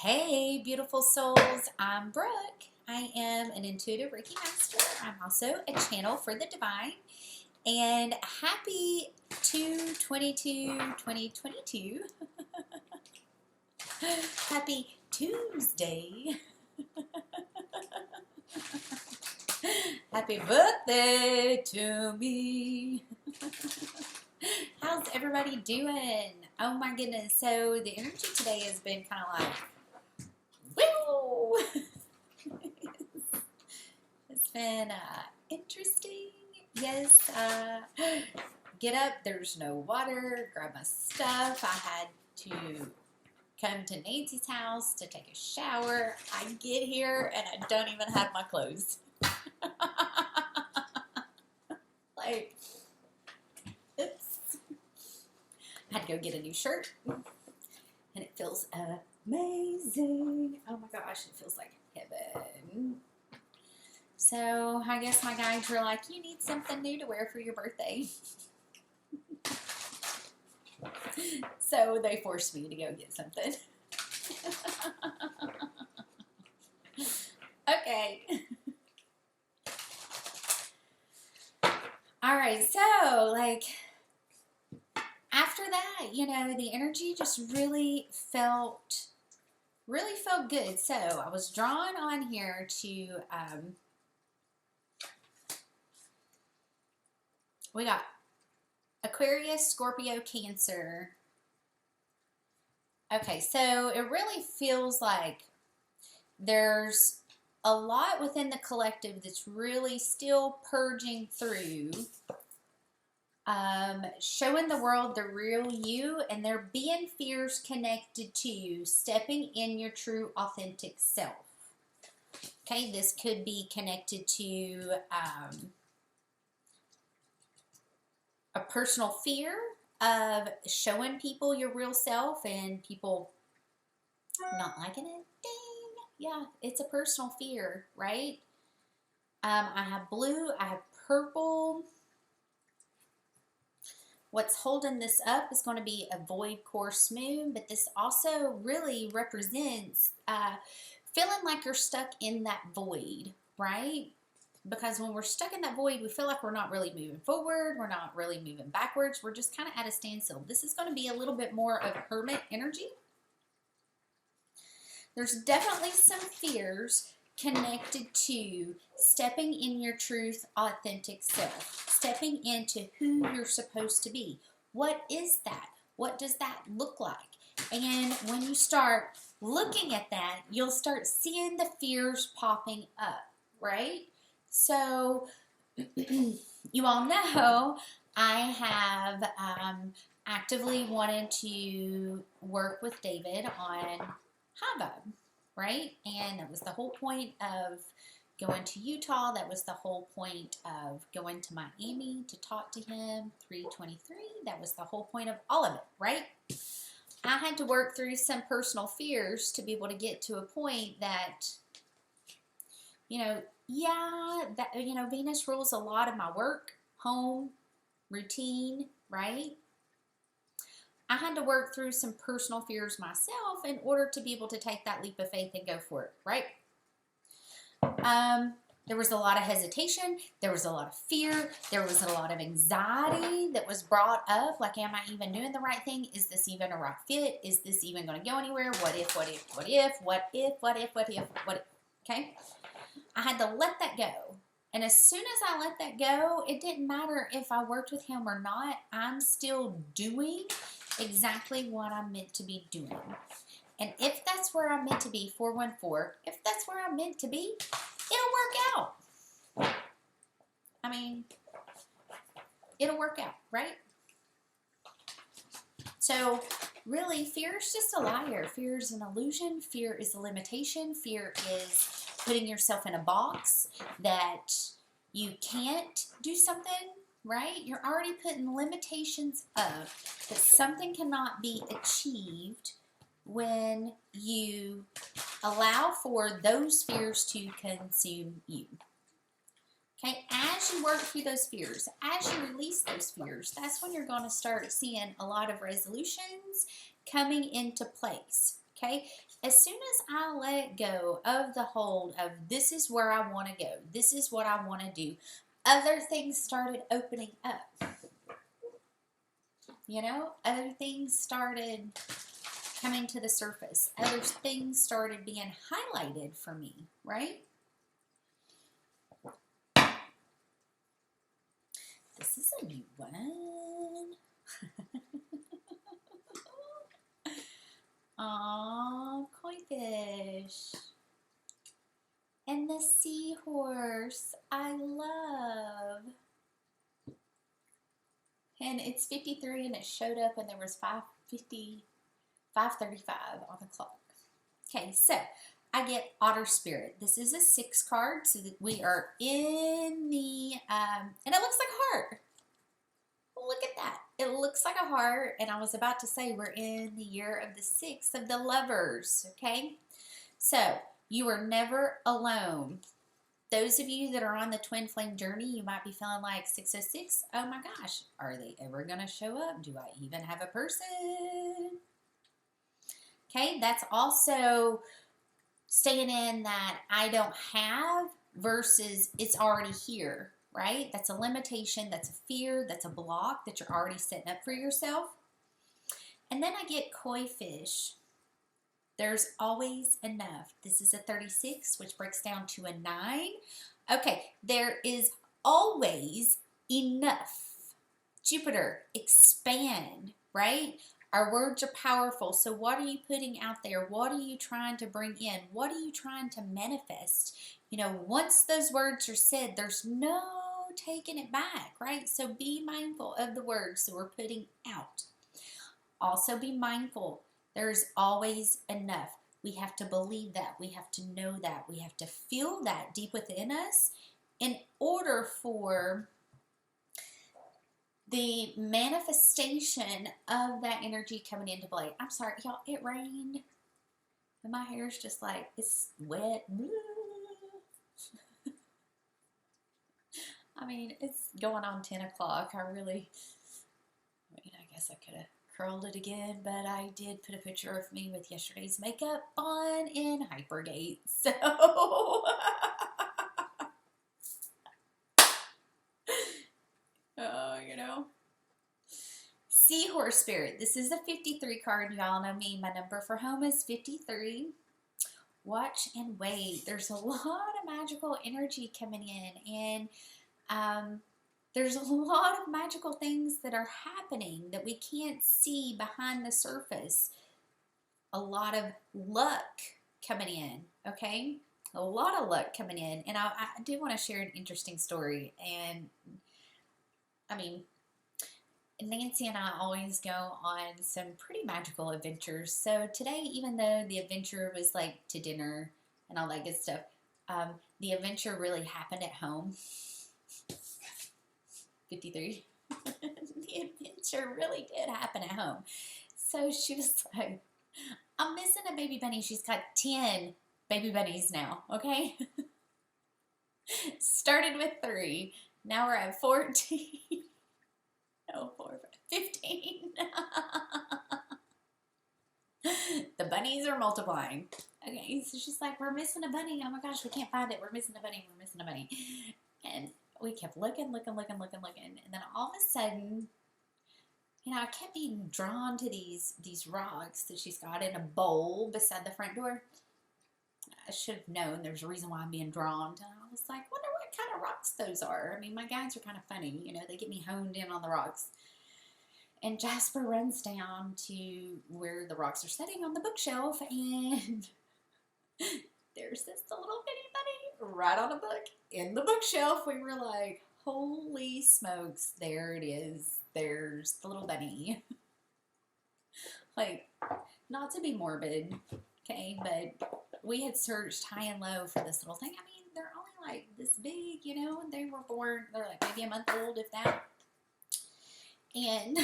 Hey, beautiful souls. I'm Brooke. I am an intuitive Reiki Master. I'm also a channel for the divine. And happy 2/22/2022. Happy Tuesday. Happy birthday to me. How's everybody doing? Oh my goodness. So the energy today has been kind of like, woo! It's been interesting. Yes. Get up. There's no water. Grab my stuff. I had to come to Nancy's house to take a shower. I get here and I don't even have my clothes. Like, oops. I had to go get a new shirt. And it feels amazing. Oh my gosh, it feels like heaven. So I guess my guides were like, you need something new to wear for your birthday. So they forced me to go get something. Okay. All right, so like after that, you know, the energy just really felt good. So I was drawn on here to we got Aquarius, Scorpio, Cancer. Okay, so it really feels like there's a lot within the collective that's really still purging through, showing the world the real you, and there being fears connected to stepping in your true authentic self. Okay, this could be connected to a personal fear of showing people your real self and people not liking it. Dang. Yeah, it's a personal fear, right? I have blue, I have purple. What's holding this up is going to be a void course moon, but this also really represents feeling like you're stuck in that void, right? Because when we're stuck in that void, we feel like we're not really moving forward. We're not really moving backwards. We're just kind of at a standstill. This is going to be a little bit more of hermit energy. There's definitely some fears connected to stepping in your truth, authentic self. Stepping into who you're supposed to be. What is that? What does that look like? And when you start looking at that, you'll start seeing the fears popping up, right? So, you all know I have actively wanted to work with David on high vibe, right? And that was the whole point of going to Utah. That was the whole point of going to Miami to talk to him, 323. That was the whole point of all of it, right? I had to work through some personal fears to be able to get to a point that, you know, yeah, that, you know, Venus rules a lot of my work, home, routine, right? I had to work through some personal fears myself in order to be able to take that leap of faith and go for it, right? There was a lot of hesitation. There was a lot of fear. There was a lot of anxiety that was brought up. Like, am I even doing the right thing? Is this even a right fit? Is this even going to go anywhere? What if, what if, what if, what if, what if, what if, what if, okay? I had to let that go. And as soon as I let that go, it didn't matter if I worked with him or not. I'm still doing exactly what I'm meant to be doing. And if that's where I'm meant to be, 414, if that's where I'm meant to be, it'll work out. I mean, it'll work out, right? So, really, fear is just a liar. Fear is an illusion. Fear is a limitation. Fear is putting yourself in a box that you can't do something, right? You're already putting limitations up that something cannot be achieved when you allow for those fears to consume you. Okay, as you work through those fears, as you release those fears, that's when you're going to start seeing a lot of resolutions coming into place. Okay, As soon as I let go of the hold of this is where I want to go, this is what I want to do, other things started opening up. You know, other things started coming to the surface. Other things started being highlighted for me, right? This is a new one. Aww, koi fish. And the seahorse, I love. And it's 53 and it showed up and there was 5:35 on the clock. Okay, so I get Otter Spirit. This is a 6 card, so that we are in the, and it looks like a heart. Look at that. It looks like a heart, and I was about to say we're in the year of the 6 of the Lovers, okay? So, you are never alone. Those of you that are on the twin flame journey, you might be feeling like 606. Oh my gosh, are they ever going to show up? Do I even have a person? Okay, that's also staying in that I don't have versus it's already here, right? That's a limitation, that's a fear, that's a block that you're already setting up for yourself. And then I get koi fish. There's always enough. This is a 36, which breaks down to a 9. Okay, there is always enough. Jupiter, expand, right? Our words are powerful. So what are you putting out there? What are you trying to bring in? What are you trying to manifest? You know, once those words are said, there's no taking it back, right? So be mindful of the words that we're putting out. Also be mindful. There's always enough. We have to believe that. We have to know that. We have to feel that deep within us in order for the manifestation of that energy coming into play. I'm sorry, y'all, it rained. And my hair's just like, it's wet. I mean, it's going on 10 o'clock. I guess I could have curled it again, but I did put a picture of me with yesterday's makeup on in Hypergate, so you know. Seahorse Spirit, this is a 53 card. Y'all know me, my number for home is 53. Watch and wait. There's a lot of magical energy coming in, and there's a lot of magical things that are happening that we can't see behind the surface. A lot of luck coming in, okay? A lot of luck coming in. And I do want to share an interesting story. And, I mean, Nancy and I always go on some pretty magical adventures. So today, even though the adventure was like to dinner and all that good stuff, the adventure really happened at home. 53. The adventure really did happen at home. So she was like, I'm missing a baby bunny. She's got 10 baby bunnies now, okay? Started with 3. Now we're at 14. No, 15. The bunnies are multiplying. Okay, so she's like, we're missing a bunny. Oh my gosh, we can't find it. We're missing a bunny. We're missing a bunny. And we kept looking. And then all of a sudden, you know, I kept being drawn to these rocks that she's got in a bowl beside the front door. I should have known there's a reason why I'm being drawn to. I was like, wonder what kind of rocks those are. I mean, my guides are kind of funny. You know, they get me honed in on the rocks. And Jasper runs down to where the rocks are sitting on the bookshelf, and there's this little bitty bunny right on a book in the bookshelf. We were like, holy smokes, there it is. There's the little bunny. Like, not to be morbid, okay, but we had searched high and low for this little thing. I mean, they're only like this big, you know, and they were born, they're like maybe a month old, if that. And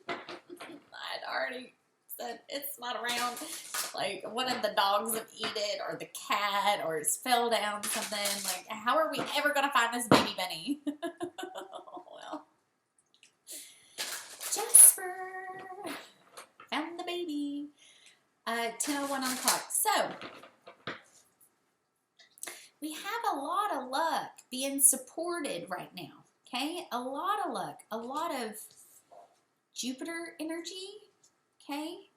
I'd already said it's not around. Like, one of the dogs have eaten it, or the cat, or it's fell down something. Like, how are we ever going to find this baby bunny? Well, Jasper found the baby. 10:01 on the clock. So, we have a lot of luck being supported right now, okay? A lot of luck, a lot of Jupiter energy, okay?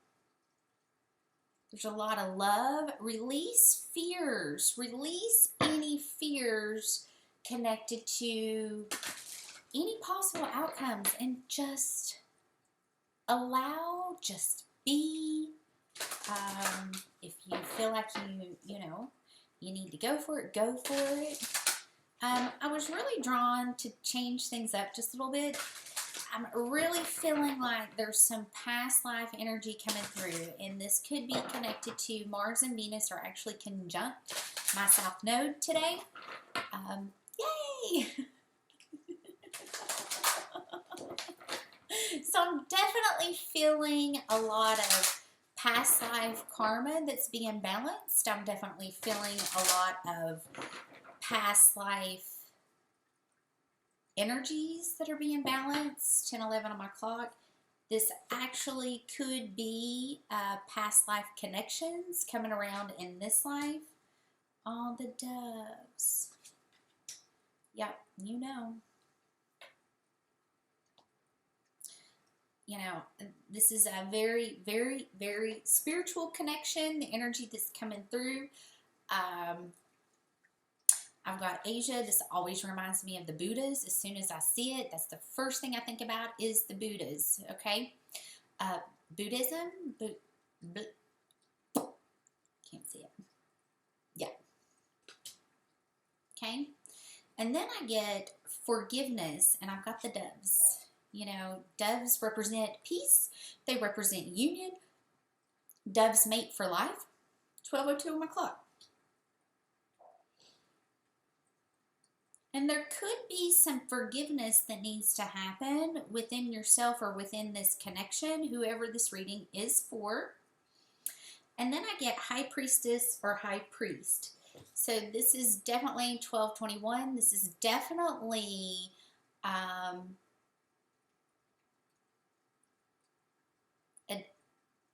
There's a lot of love. Release fears. Release any fears connected to any possible outcomes and just allow, just be. If you feel like you need to go for it, go for it. I was really drawn to change things up just a little bit. I'm really feeling like there's some past life energy coming through, and this could be connected to Mars and Venus are actually conjunct my South Node today. Yay! So I'm definitely feeling a lot of past life karma that's being balanced. I'm definitely feeling a lot of past life energies that are being balanced. 10:11 on my clock. This actually could be past life connections coming around in this life. All the doves. Yep, you know. This is a very, very, very spiritual connection, the energy that's coming through. I've got Asia. This always reminds me of the Buddhas. As soon as I see it, that's the first thing I think about is the Buddhas, okay? Buddhism, can't see it. Yeah. Okay? And then I get forgiveness, and I've got the doves. Doves represent peace. They represent union. Doves mate for life. 12:02 on my clock. And there could be some forgiveness that needs to happen within yourself or within this connection, whoever this reading is for. And then I get High Priestess or High Priest. So this is definitely 12:21. This is definitely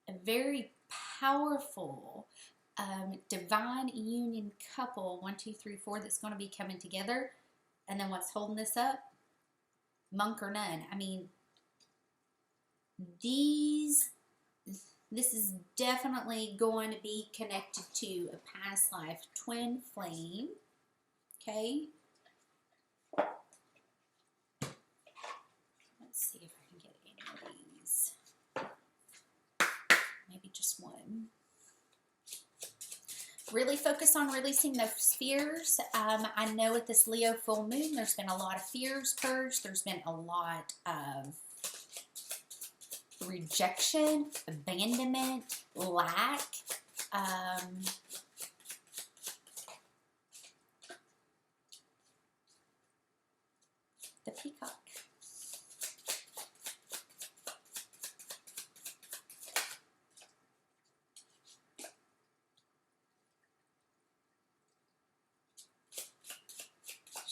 a very powerful divine union couple, 1, 2, 3, 4, that's going to be coming together. And then what's holding this up? Monk or nun. I mean, this is definitely going to be connected to a past life twin flame. Okay. Let's see if I can get any of these. Maybe just one. Really focus on releasing those fears. I know with this Leo full moon, there's been a lot of fears purged. There's been a lot of rejection, abandonment, lack. The peacock.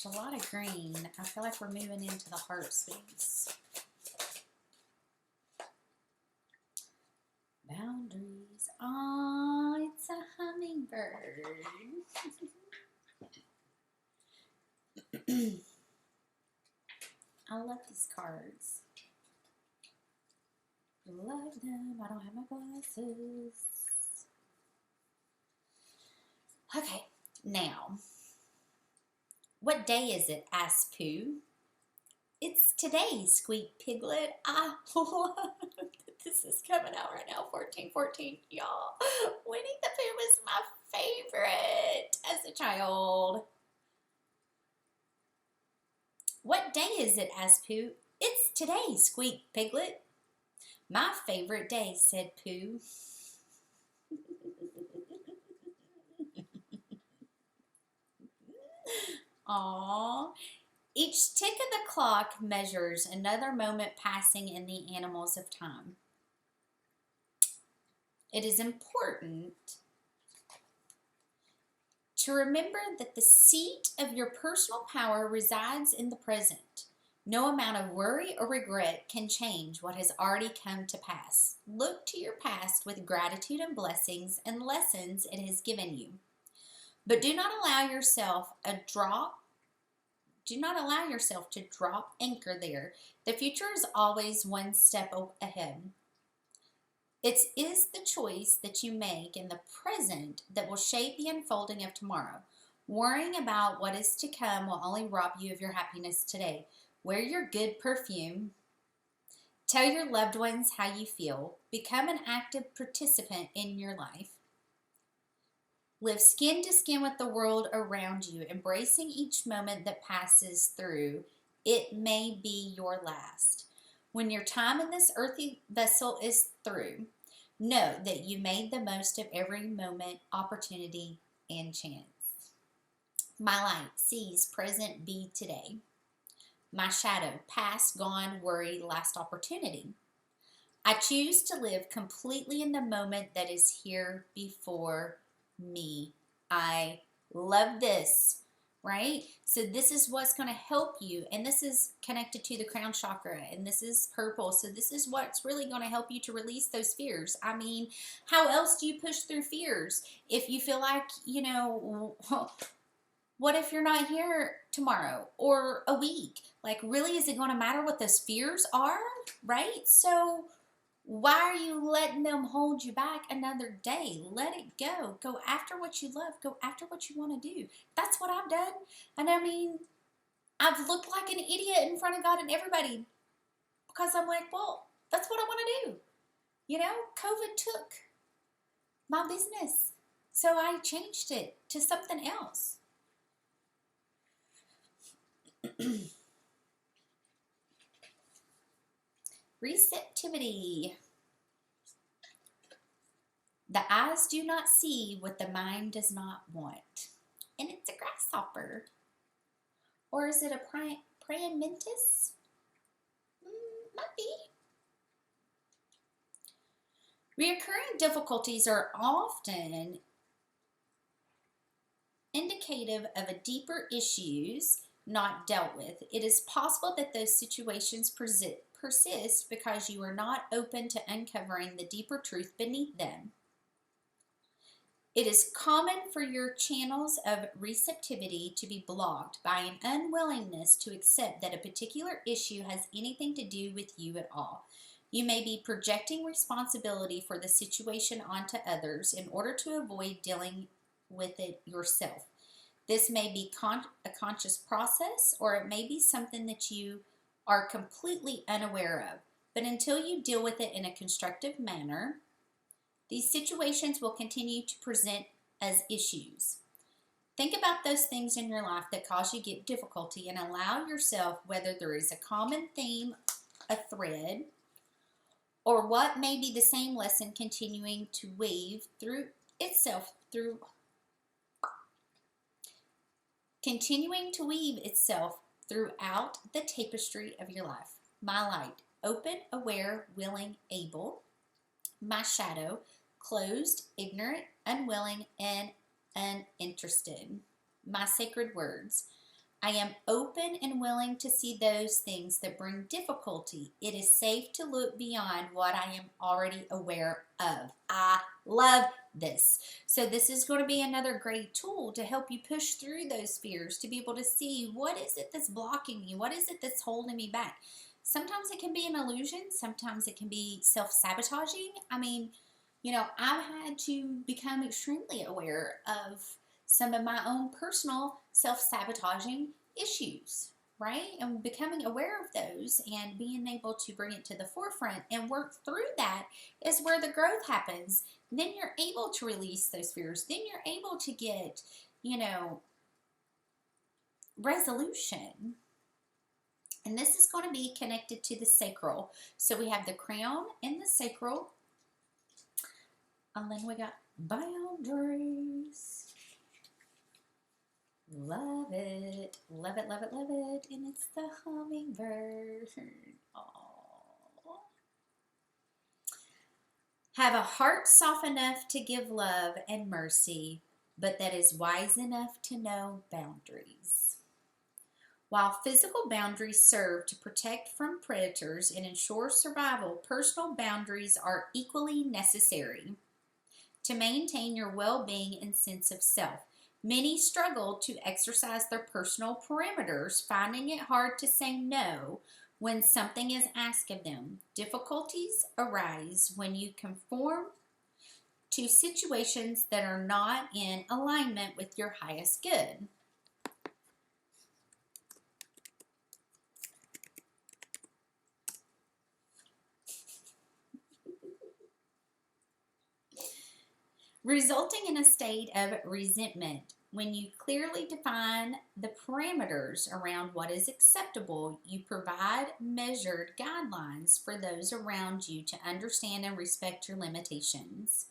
There's a lot of green. I feel like we're moving into the heart space. Boundaries. Oh, it's a hummingbird. I love these cards. Love them. I don't have my glasses. Okay, now. What day is it? Asked Pooh. It's today, squeaked Piglet. I love that this is coming out right now, 14/14, y'all. Winnie the Pooh was my favorite as a child. What day is it? Asked Pooh. It's today, squeaked Piglet. My favorite day, said Pooh. Aww. Each tick of the clock measures another moment passing in the annals of time. It is important to remember that the seat of your personal power resides in the present. No amount of worry or regret can change what has already come to pass. Look to your past with gratitude and blessings and lessons it has given you. But do not allow yourself to drop anchor there. The future is always one step ahead. It is the choice that you make in the present that will shape the unfolding of tomorrow. Worrying about what is to come will only rob you of your happiness today. Wear your good perfume. Tell your loved ones how you feel. Become an active participant in your life. Live skin to skin with the world around you, embracing each moment that passes through. It may be your last. When your time in this earthy vessel is through, know that you made the most of every moment, opportunity, and chance. My light sees present be today. My shadow, past, gone, worry, last opportunity. I choose to live completely in the moment that is here before me. I love this, right? So this is what's going to help you, and this is connected to the crown chakra, and this is purple. So this is what's really going to help you to release those fears. I mean, how else do you push through fears? If you feel like, what if you're not here tomorrow or a week? Like, really, is it going to matter what those fears are, right? So why are you letting them hold you back another day? Let it go. Go after what you love. Go after what you want to do. That's what I've done. And I mean, I've looked like an idiot in front of God and everybody because I'm like, well, that's what I want to do. COVID took my business. So I changed it to something else. Receptivity. The eyes do not see what the mind does not want. And it's a grasshopper. Or is it a praying mantis? Might be. Reoccurring difficulties are often indicative of a deeper issues not dealt with. It is possible that those situations persist because you are not open to uncovering the deeper truth beneath them. It is common for your channels of receptivity to be blocked by an unwillingness to accept that a particular issue has anything to do with you at all. You may be projecting responsibility for the situation onto others in order to avoid dealing with it yourself. This may be a conscious process, or it may be something that you are completely unaware of. But until you deal with it in a constructive manner, these situations will continue to present as issues. Think about those things in your life that cause you difficulty and allow yourself, whether there is a common theme, a thread, or what may be the same lesson continuing to weave through itself throughout the tapestry of your life. My light, open, aware, willing, able. My shadow, closed, ignorant, unwilling, and uninterested. My sacred words, I am open and willing to see those things that bring difficulty. It is safe to look beyond what I am already aware of. I love this. So this is going to be another great tool to help you push through those fears, to be able to see what is it that's blocking me? What is it that's holding me back? Sometimes it can be an illusion. Sometimes it can be self-sabotaging. I mean, I've had to become extremely aware of some of my own personal self-sabotaging issues, right? And becoming aware of those and being able to bring it to the forefront and work through that is where the growth happens. Then you're able to release those fears. Then you're able to get, resolution. And this is going to be connected to the sacral. So we have the crown and the sacral. And then we got boundaries. Love it. Love it, love it, love it. And it's the hummingbird. Aww. Have a heart soft enough to give love and mercy, but that is wise enough to know boundaries. While physical boundaries serve to protect from predators and ensure survival, personal boundaries are equally necessary to maintain your well-being and sense of self. Many struggle to exercise their personal parameters, finding it hard to say no when something is asked of them. Difficulties arise when you conform to situations that are not in alignment with your highest good. Resulting in a state of resentment. When you clearly define the parameters around what is acceptable, you provide measured guidelines for those around you to understand and respect your limitations.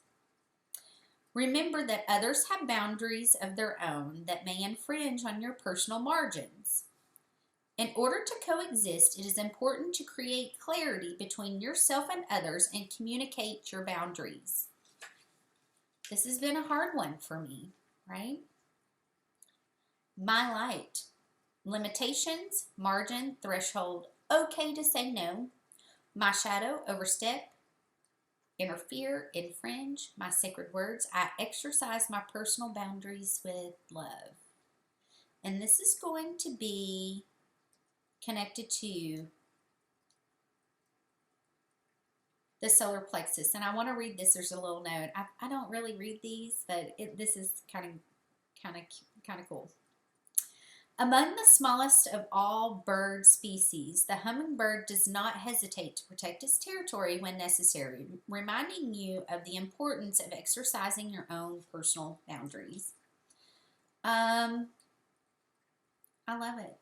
Remember that others have boundaries of their own that may infringe on your personal margins. In order to coexist, it is important to create clarity between yourself and others and communicate your boundaries. This has been a hard one for me, right? My light. Limitations, margin, threshold, okay to say no. My shadow, overstep, interfere, infringe. My sacred words, I exercise my personal boundaries with love. And this is going to be connected to the solar plexus. And I want to read this. There's a little note. I don't really read these, but this is kind of cool. Among the smallest of all bird species, the hummingbird does not hesitate to protect its territory when necessary, reminding you of the importance of exercising your own personal boundaries. I love it.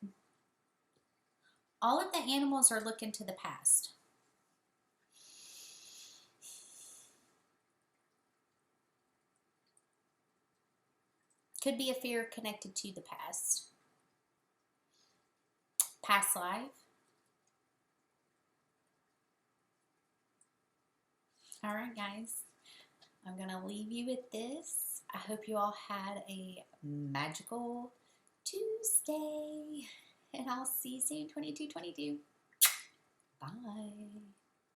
All of the animals are looking to the past. Could be a fear connected to the past. Past life. All right, guys. I'm going to leave you with this. I hope you all had a magical Tuesday. And I'll see you soon, 2222. Bye.